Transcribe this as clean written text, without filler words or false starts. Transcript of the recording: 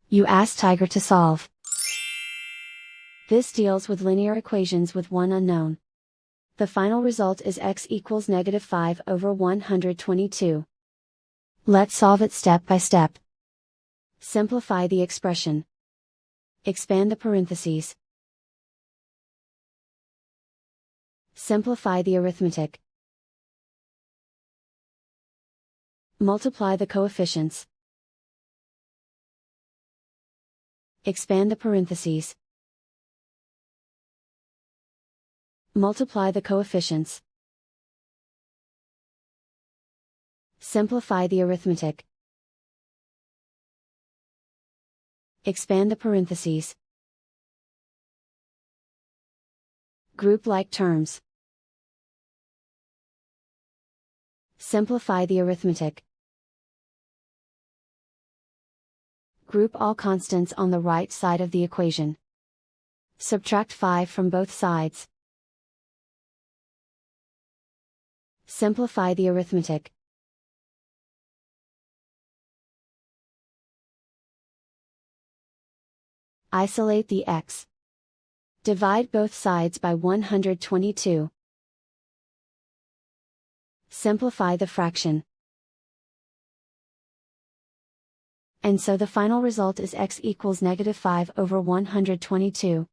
You ask Tiger to solve. This deals with linear equations with one unknown. The final result is x equals -5/122. Let's solve it step by step. Simplify the expression. Expand the parentheses. Simplify the arithmetic. Multiply the coefficients. Expand the parentheses. Multiply the coefficients. Simplify the arithmetic. Expand the parentheses. Group like terms. Simplify the arithmetic. Group all constants on the right side of the equation. Subtract 5 from both sides. Simplify the arithmetic. Isolate the x. Divide both sides by 122. Simplify the fraction. And so the final result is x equals -5/122.